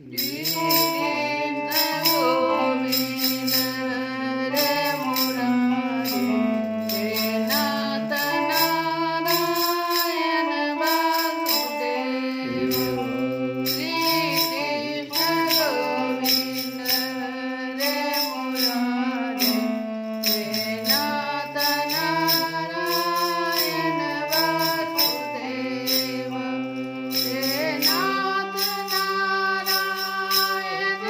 दीन गोविंद रे मुरारे, हे नाथ नारायण वासुदेव। श्री कृष्ण गोविंद रे मुरारे, हे नाथ नारायण वासुदेव। हे नाथ नारायण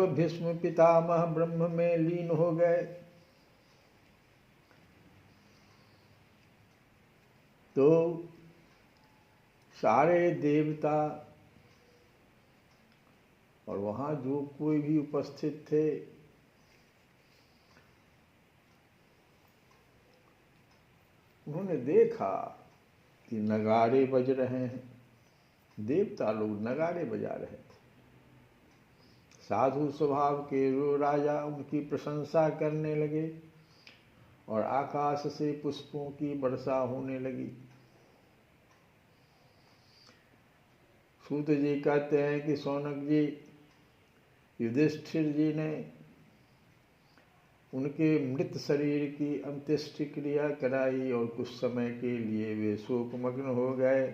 जब भीष्म पितामह ब्रह्म में लीन हो गए तो सारे देवता और वहाँ जो कोई भी उपस्थित थे उन्होंने देखा कि नगाड़े बज रहे हैं। देवता लोग नगाड़े बजा रहे थे। साधु स्वभाव के वो राजा उनकी प्रशंसा करने लगे और आकाश से पुष्पों की वर्षा होने लगी। सूत जी कहते हैं कि शौनक जी युधिष्ठिर जी ने उनके मृत शरीर की अंत्येष्टि क्रिया कराई और कुछ समय के लिए वे शोकमग्न हो गए।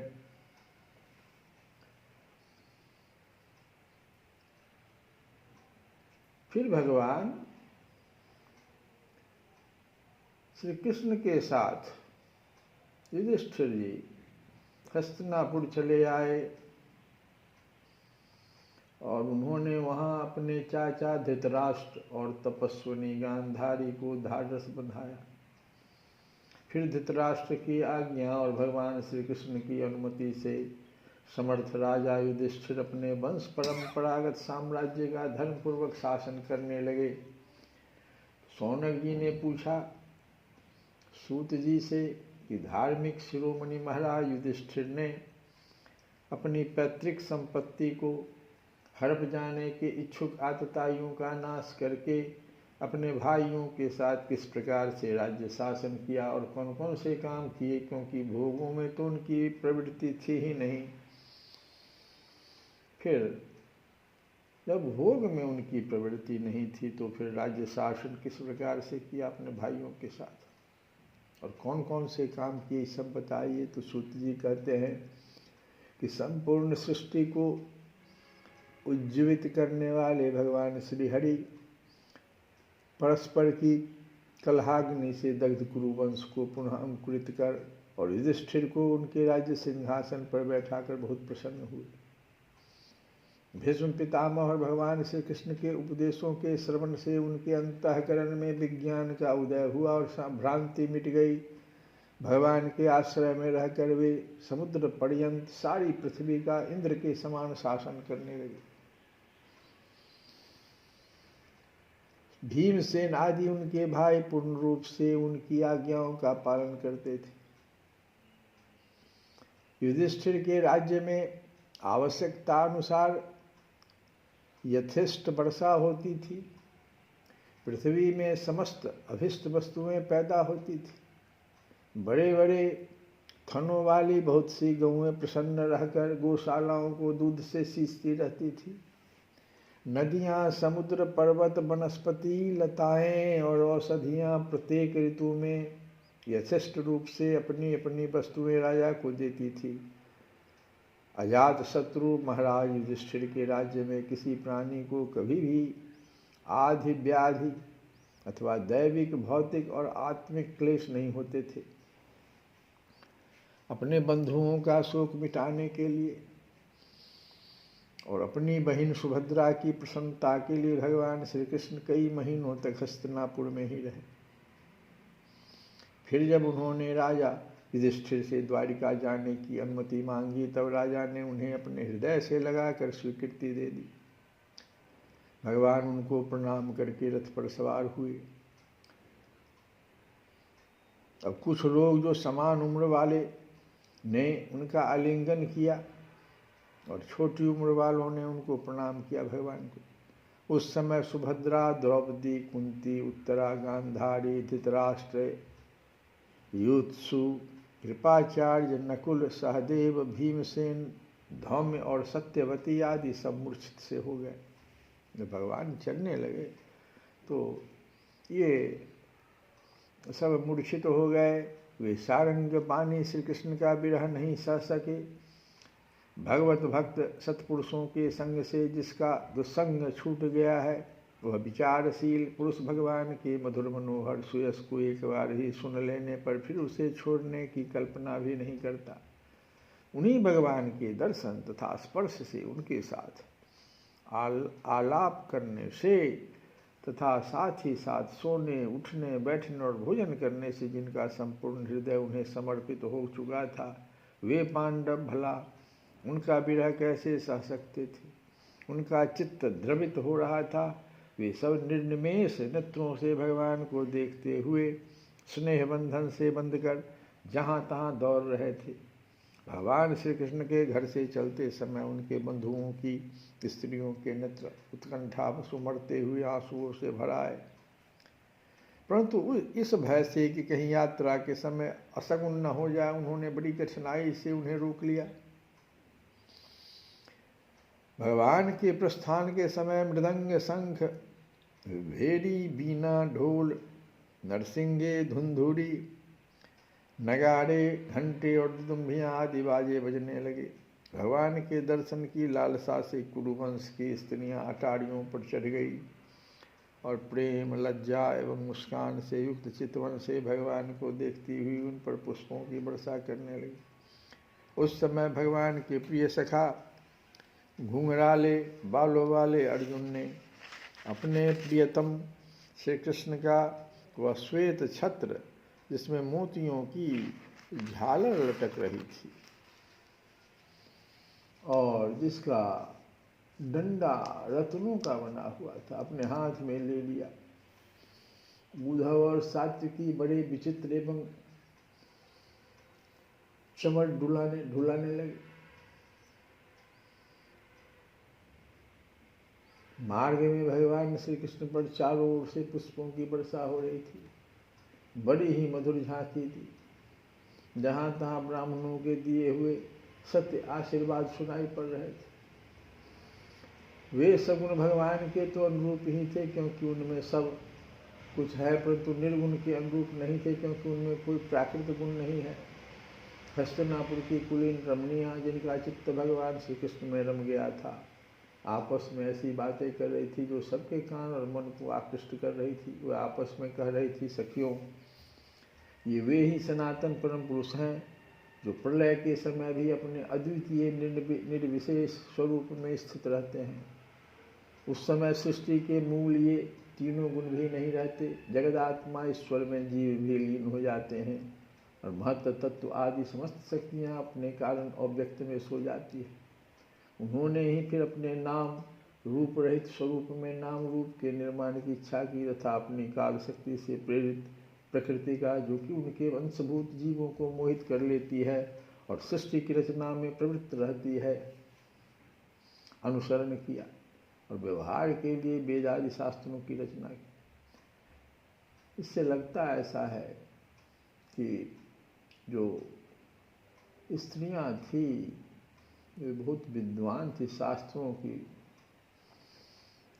फिर भगवान श्री कृष्ण के साथ युधिष्ठिर जी हस्तिनापुर चले आए और उन्होंने वहाँ अपने चाचा धृतराष्ट्र और तपस्विनी गांधारी को ढाढ़स बंधाया। फिर धृतराष्ट्र की आज्ञा और भगवान श्री कृष्ण की अनुमति से समर्थ राजा युधिष्ठिर अपने वंश परंपरागत साम्राज्य का धर्मपूर्वक शासन करने लगे। शौनक जी ने पूछा सूत जी से कि धार्मिक शिरोमणि महाराज युधिष्ठिर ने अपनी पैतृक संपत्ति को हड़प जाने के इच्छुक आतताइयों का नाश करके अपने भाइयों के साथ किस प्रकार से राज्य शासन किया और कौन कौन से काम किए, क्योंकि भोगों में तो उनकी प्रवृत्ति थी ही नहीं। फिर जब भोग में उनकी प्रवृत्ति नहीं थी तो फिर राज्य शासन किस प्रकार से किया अपने भाइयों के साथ और कौन कौन से काम किए, सब बताइए। तो सूत जी कहते हैं कि संपूर्ण सृष्टि को उज्जीवित करने वाले भगवान श्री हरि परस्पर की कलहाग्नि से दग्ध कुरु वंश को पुनः अंकुरित कर और युधिष्ठिर को उनके राज्य सिंहासन पर बैठाकर बहुत प्रसन्न हुए। भीष्म पितामह और भगवान श्री कृष्ण के उपदेशों के श्रवण से उनके अंतःकरण में विज्ञान का उदय हुआ और भ्रांति मिट गई। भगवान के आश्रय में रहकर वे समुद्र पर्यंत सारी पृथ्वी का इंद्र के समान शासन करने लगे। भीमसेन आदि उनके भाई पूर्ण रूप से उनकी आज्ञाओं का पालन करते थे। युधिष्ठिर के राज्य में आवश्यकता अनुसार यथेष्ट वर्षा होती थी। पृथ्वी में समस्त अभिष्ट वस्तुएं पैदा होती थी। बड़े बड़े थनों वाली बहुत सी गौएं प्रसन्न रहकर गौशालाओं को दूध से सींचती रहती थी। नदियाँ, समुद्र, पर्वत, वनस्पति, लताएं और औषधियाँ प्रत्येक ऋतु में यथेष्ट रूप से अपनी अपनी वस्तुएं राजा को देती थी। अजात शत्रु महाराज युधिष्ठिर के राज्य में किसी प्राणी को कभी भी आधि व्याधि अथवा दैविक, भौतिक और आत्मिक क्लेश नहीं होते थे। अपने बंधुओं का शोक मिटाने के लिए और अपनी बहन सुभद्रा की प्रसन्नता के लिए भगवान श्री कृष्ण कई महीनों तक हस्तिनापुर में ही रहे। फिर जब उन्होंने राजा युधिष्ठिर से द्वारिका जाने की अनुमति मांगी तब राजा ने उन्हें अपने हृदय से लगाकर स्वीकृति दे दी। भगवान उनको प्रणाम करके रथ पर सवार हुए। अब कुछ लोग जो समान उम्र वाले ने उनका आलिंगन किया और छोटी उम्र वालों ने उनको प्रणाम किया भगवान को। उस समय सुभद्रा, द्रौपदी, कुंती, उत्तरा, गांधारी, धृतराष्ट्र, युत्सु, कृपाचार्य, नकुल, सहदेव, भीमसेन, धौम्य और सत्यवती आदि सब मूर्छित से हो गए। जब भगवान चलने लगे तो ये सब मूर्छित हो गए। वे सारंग पानी श्री कृष्ण का विरह नहीं सह सके। भगवत भक्त सत्पुरुषों के संग से जिसका दुस्संग छूट गया है वह विचारशील पुरुष भगवान के मधुर मनोहर सुयस को एक बार ही सुन लेने पर फिर उसे छोड़ने की कल्पना भी नहीं करता। उन्हीं भगवान के दर्शन तथा स्पर्श से उनके साथ आलाप करने से तथा साथ ही साथ सोने उठने बैठने और भोजन करने से जिनका संपूर्ण हृदय उन्हें समर्पित हो चुका था, वे पांडव भला उनका विरह कैसे सह सकते थे। उनका चित्त द्रवित हो रहा था। वे सब निर्निमेष नेत्रों से भगवान को देखते हुए स्नेह बंधन से बंधकर जहाँ तहाँ दौड़ रहे थे। भगवान श्री कृष्ण के घर से चलते समय उनके बंधुओं की स्त्रियों के नेत्र उत्कंठा सुमरते हुए आंसुओं से भर आए, परंतु इस भय से कि कहीं यात्रा के समय असगुन न हो जाए, उन्होंने बड़ी कठिनाई से उन्हें रोक लिया। भगवान के प्रस्थान के समय मृदंग, शंख, भेरी, बीना, ढोल, नरसिंगे, धुंधुरी, नगाड़े, घंटे और दुम्भियाँ आदि बाजे बजने लगे। भगवान के दर्शन की लालसा से कुरुवंश की स्त्रियाँ अटारियों पर चढ़ गई और प्रेम, लज्जा एवं मुस्कान से युक्त चितवन से भगवान को देखती हुई उन पर पुष्पों की वर्षा करने लगी। उस समय भगवान के प्रिय सखा घुंघराले बालों वाले अर्जुन ने अपने प्रियतम श्री कृष्ण का वह श्वेत छत्र, जिसमें मोतियों की झालर लटक रही थी और जिसका डंडा रत्नों का बना हुआ था, अपने हाथ में ले लिया। उद्धव और सात्विकी बड़े विचित्र एवं चमट ढुलाने लगे। मार्ग में भगवान श्री कृष्ण पर चारों ओर से पुष्पों की वर्षा हो रही थी। बड़ी ही मधुर झांकी थी। जहाँ तहाँ ब्राह्मणों के दिए हुए सत्य आशीर्वाद सुनाई पड़ रहे थे। वे सगुण भगवान के तो अनुरूप ही थे, क्योंकि उनमें सब कुछ है, परंतु निर्गुण के अनुरूप नहीं थे, क्योंकि उनमें कोई प्राकृतिक गुण नहीं है। हस्तिनापुर की कुलीन रमणियाँ, जिनका चित्त भगवान श्री कृष्ण में रम गया था, आपस में ऐसी बातें कर रही थी जो सबके कान और मन को आकृष्ट कर रही थी। वह आपस में कह रही थी, सखियों, ये वे ही सनातन परम पुरुष हैं जो प्रलय के समय भी अपने अद्वितीय निर्विशेष स्वरूप में स्थित रहते हैं। उस समय सृष्टि के मूल ये तीनों गुण भी नहीं रहते। जगदात्मा ईश्वर में जीव भी लीन हो जाते हैं और महत्व तत्व आदि समस्त शक्तियाँ अपने कारण अव्यक्त में सो जाती है। उन्होंने ही फिर अपने नाम रूप रहित स्वरूप में नाम रूप के निर्माण की इच्छा की तथा अपनी काल शक्ति से प्रेरित प्रकृति का, जो कि उनके अंशभूत जीवों को मोहित कर लेती है और सृष्टि की रचना में प्रवृत्त रहती है, अनुसरण किया और व्यवहार के लिए वेद आदि शास्त्रों की रचना की। इससे लगता ऐसा है कि जो स्त्रियां थी वे बहुत विद्वान थी, शास्त्रों की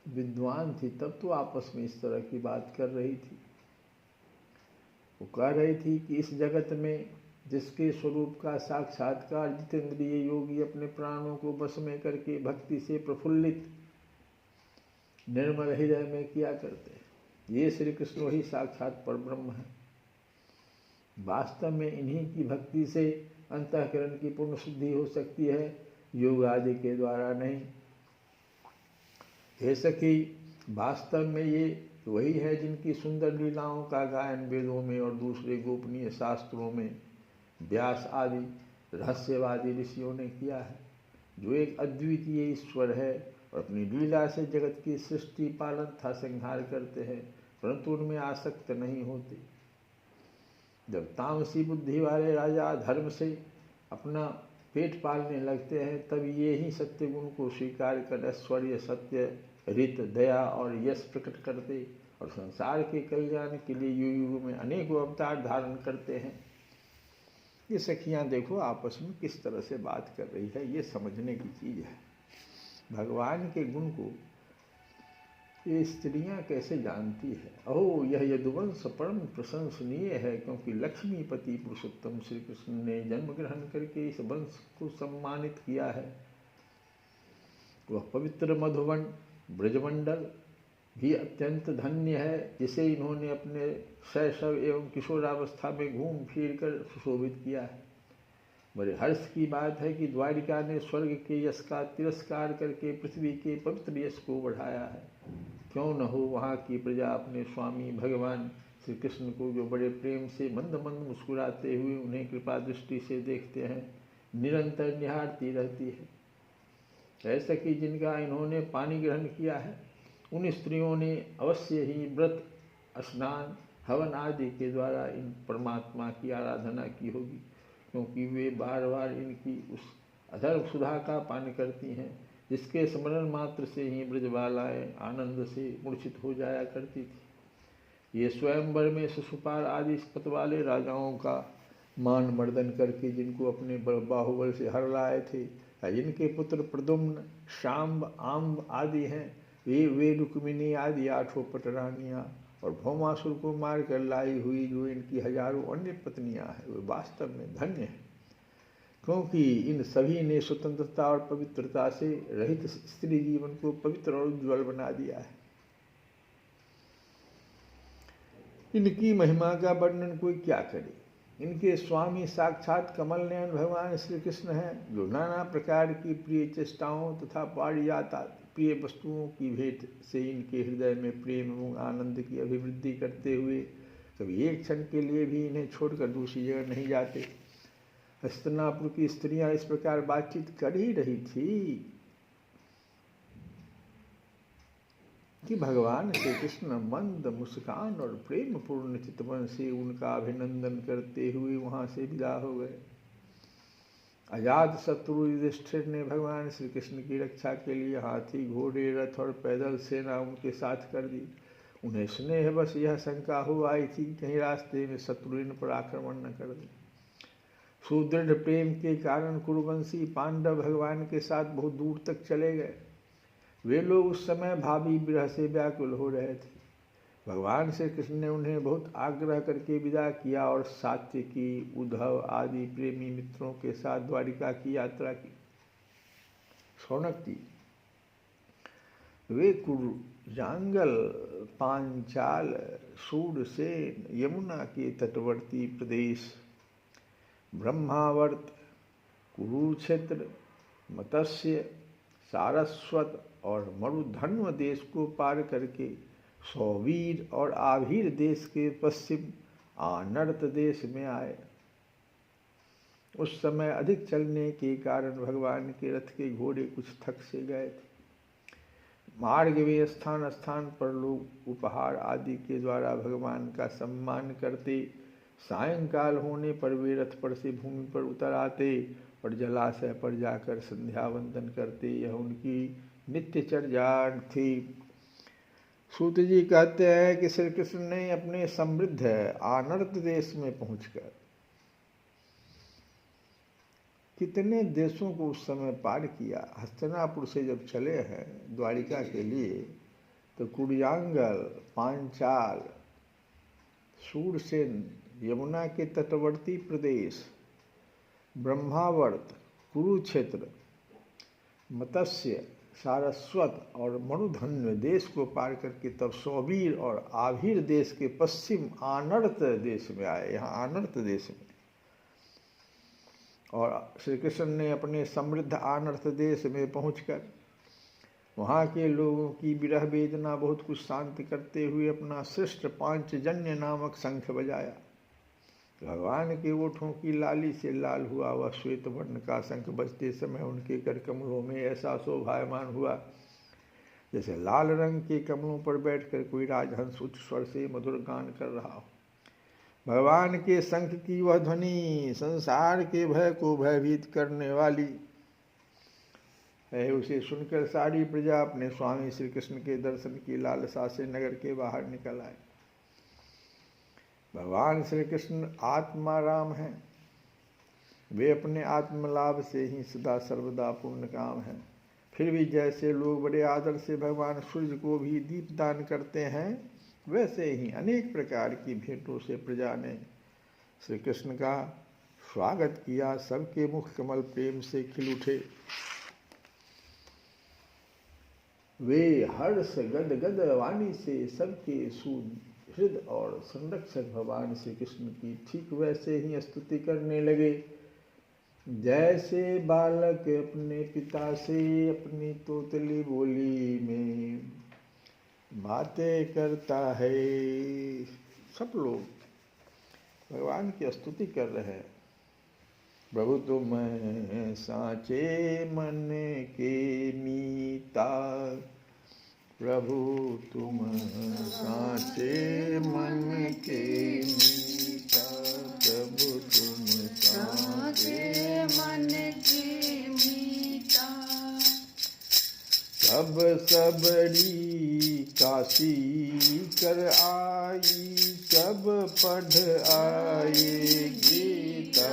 विद्वान थी, तब तो आपस में इस तरह की बात कर रही थी। वो कह रही थी कि इस जगत में जिसके स्वरूप का साक्षात्कार जितेंद्रिय योगी अपने प्राणों को बस में करके भक्ति से प्रफुल्लित निर्मल हृदय में किया करते हैं, ये श्री कृष्ण वही साक्षात परब्रह्म है। वास्तव में इन्हीं की भक्ति से अंतःकरण की पूर्ण शुद्धि हो सकती है, योग आदि के द्वारा नहीं। हे सखी, वास्तव में ये वही है जिनकी सुंदर लीलाओं का गायन वेदों में और दूसरे गोपनीय शास्त्रों में व्यास आदि रहस्यवादी ऋषियों ने किया है, जो एक अद्वितीय ईश्वर है और अपनी लीला से जगत की सृष्टि पालन तथा संहार करते हैं, परंतु उनमें आसक्त नहीं होते। जब तामसी बुद्धि वाले राजा धर्म से अपना पेट पालने लगते हैं, तब ये ही सत्य गुण को स्वीकार कर ऐश्वर्य, सत्य, रित, दया और यश प्रकट करते और संसार के कल्याण के लिए युग युग में अनेकों अवतार धारण करते हैं। ये सखियां देखो आपस में किस तरह से बात कर रही है, ये समझने की चीज़ है। भगवान के गुण को ये स्त्रियां कैसे जानती है। अहो, यह यदुवंश परम प्रशंसनीय है, क्योंकि लक्ष्मीपति पुरुषोत्तम श्री कृष्ण ने जन्म ग्रहण करके इस वंश को सम्मानित किया है। वह पवित्र मधुवन ब्रजमंडल भी अत्यंत धन्य है, जिसे इन्होंने अपने शैशव एवं किशोरावस्था में घूम फिर कर सुशोभित किया है। बड़े हर्ष की बात है कि द्वारिका ने स्वर्ग के यश का तिरस्कार करके पृथ्वी के पवित्र यश को बढ़ाया है। क्यों न हो वहाँ की प्रजा अपने स्वामी भगवान श्री कृष्ण को, जो बड़े प्रेम से मंद मंद मुस्कुराते हुए उन्हें कृपा दृष्टि से देखते हैं, निरंतर निहारती रहती है। ऐसा कि जिनका इन्होंने पानी ग्रहण किया है, उन स्त्रियों ने अवश्य ही व्रत, स्नान, हवन आदि के द्वारा इन परमात्मा की आराधना की होगी, क्योंकि वे बार बार इनकी उस अधर सुधा का पान करती हैं, जिसके स्मरण मात्र से ही ब्रजबालाएँ आनंद से मूर्छित हो जाया करती थी। ये स्वयंवर में शिशुपाल आदि पत वाले राजाओं का मान मर्दन करके जिनको अपने बाहुबल से हर लाए थे, जिनके पुत्र प्रद्युम्न, शाम्ब, आम्ब आदि हैं, वे रुक्मिणी आदि 8 पटरानियाँ और भौमासुर को मार कर लाई हुई जो इनकी हजारों अन्य पत्नियाँ हैं, वे वास्तव में धन्य हैं, क्योंकि इन सभी ने स्वतंत्रता और पवित्रता से रहित स्त्री जीवन को पवित्र और उज्ज्वल बना दिया है। इनकी महिमा का वर्णन कोई क्या करे। इनके स्वामी साक्षात कमल नयन भगवान श्री कृष्ण हैं, जो नाना प्रकार की प्रिय चेष्टाओं तथा पारिजात प्रिय वस्तुओं की भेंट से इनके हृदय में प्रेम एवं आनंद की अभिवृद्धि करते हुए कभी एक क्षण के लिए भी इन्हें छोड़कर दूसरी जगह नहीं जाते। हस्तिनापुर की स्त्रियां इस प्रकार बातचीत कर ही रही थी कि भगवान श्री कृष्ण मंद मुस्कान और प्रेम पूर्ण चितवन से उनका अभिनंदन करते हुए वहां से विदा हो गए। अजात शत्रु युधिष्ठिर ने भगवान श्री कृष्ण की रक्षा के लिए हाथी, घोड़े, रथ और पैदल सेना उनके साथ कर दी। उन्हें स्नेह बस यह शंका हो आई थी कि कहीं रास्ते में शत्रु इन पर आक्रमण न कर दे। सुदृढ़ प्रेम के कारण कुरुवंशी पांडव भगवान के साथ बहुत दूर तक चले गए। वे लोग उस समय भावी विरह से व्याकुल हो रहे थे। भगवान श्री कृष्ण ने उन्हें बहुत आग्रह करके विदा किया और सात्विकी, उद्धव आदि प्रेमी मित्रों के साथ द्वारिका की यात्रा की। शौनक जी, वे कुरुजांगल, पांचाल, शूरसेन, यमुना के तटवर्ती प्रदेश, ब्रह्मावर्त, कुरुक्षेत्र, मत्स्य, सारस्वत और मरुधन्व देश को पार करके सौवीर और आभीर देश के पश्चिम आनर्त देश में आए। उस समय अधिक चलने के कारण भगवान के रथ के घोड़े कुछ थक से गए थे। मार्ग में स्थान स्थान पर लोग उपहार आदि के द्वारा भगवान का सम्मान करते। सायंकाल होने पर वे रथ पर से भूमि पर उतर आते और जलाशय पर जाकर संध्या वंदन करते। यह उनकी नित्यचर्या थी। सूत जी कहते हैं कि श्री कृष्ण ने अपने समृद्ध आनर्त देश में पहुंचकर कितने देशों को उस समय पार किया। हस्तिनापुर से जब चले हैं द्वारिका के लिए, तो कुरुयांगल, पांचाल, शूरसेन, यमुना के तटवर्ती प्रदेश, ब्रह्मावर्त, कुरुक्षेत्र, मत्स्य, सारस्वत और मरुधन्व देश को पार करके तब सौवीर और आभीर देश के पश्चिम आनर्त देश में आए। यहाँ आनर्त देश में, और श्री कृष्ण ने अपने समृद्ध आनर्त देश में पहुंचकर वहाँ के लोगों की विरह वेदना बहुत कुछ शांत करते हुए अपना श्रेष्ठ पांचजन्य नामक शंख बजाया। भगवान के ओठों की लाली से लाल हुआ वह श्वेत वर्ण का शंख बजते समय उनके कर कमलों में ऐसा शोभायमान हुआ जैसे लाल रंग के कमलों पर बैठकर कोई राजहंस उच्च स्वर से मधुर गान कर रहा हो। भगवान के शंख की वह ध्वनि संसार के भय को भयभीत करने वाली है। उसे सुनकर सारी प्रजा अपने स्वामी श्री कृष्ण के दर्शन की लालसा से नगर के बाहर निकल आए। भगवान श्री कृष्ण आत्मा राम हैं। वे अपने आत्मलाभ से ही सदा सर्वदा पूर्ण काम हैं। फिर भी जैसे लोग बड़े आदर से भगवान सूर्य को भी दीप दान करते हैं, वैसे ही अनेक प्रकार की भेंटों से प्रजा ने श्री कृष्ण का स्वागत किया। सबके मुख कमल प्रेम से खिल उठे। वे हर्ष गद गद वाणी से सबके सुहृद और संरक्षक भगवान श्री कृष्ण की ठीक वैसे ही स्तुति करने लगे जैसे बालक अपने पिता से अपनी तोतली बोली में बातें करता है। सब लोग भगवान की स्तुति कर रहे हैं। प्रभु तुम साचे मन के मीता, प्रभु तुम साचे मन के मीता, प्रभु तुम साचे मन के मीता। कब सबरी काशी कर आई, कब पढ़ आए गीता,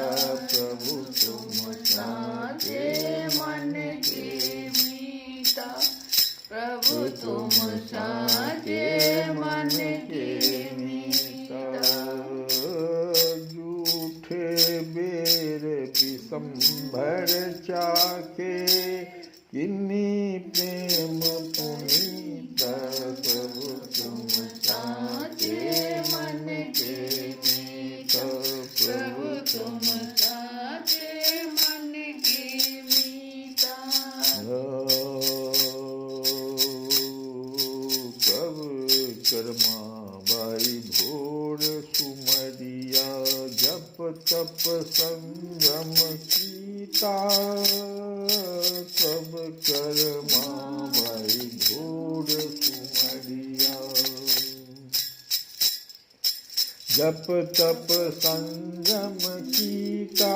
प्रभु तुम साचे मन के मीता, प्रभु तुम साचे मन के मीता। झूठे बेर विषंभर चाखे, किन्नी प्रेम पुनीता, प्रभु तुम साचे मन के मीता, प्रभु तुम साचे मन के मीता। कब कर्मा बाई भोर सुमरिया, जप तप संगम कीता, कब कर्मा बाई भोर सुमरिया, जप तप संगम कीता।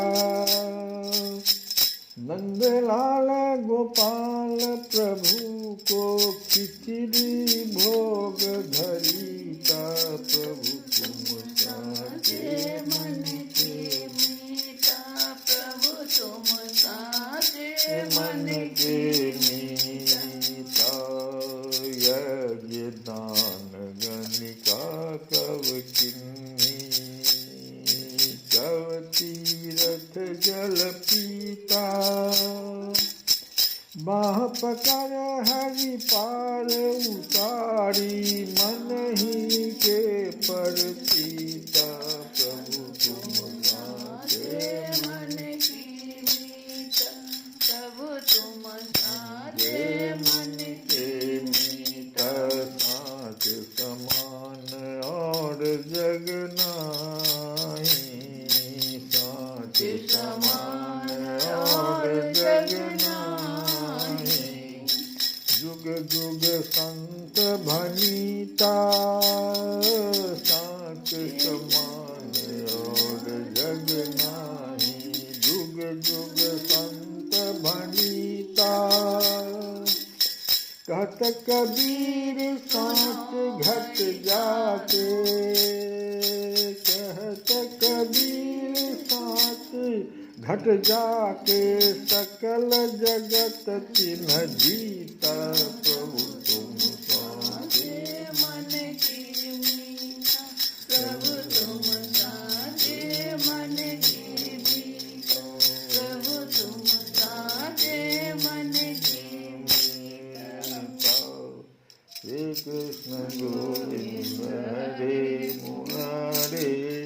नंदलाल गोपाल प्रभु को खिचड़ी भोग धरीता, प्रभु तुम साचे मन के मीता, प्रभु तुम साचे मन के मीता। यज्ञ दान गणिका कव किन्नी, कव तीरथ जल पीता, बाह पकड़ हरि पार उतारी, मन ही के पर पीता, प्रभु तुम साचे मन के मीता, प्रभु तुम साचे मन के मीता। साच समान और जग नाही, साच समान और जग नाही, जुग जुग संत भनीता, साच समान और जग नाही, जुग जुग संत भनीता। कहत कबीर साच घट जाते, कहत कबीर साच घट जाके, सकल जगत तिन्ह जीता, प्रभु तुम साचे मन के मीता, प्रभु तुम साचे मन के मीता, प्रभु तुम साचे मन के मीता। श्री कृष्ण गोविंद हरे मुरारे।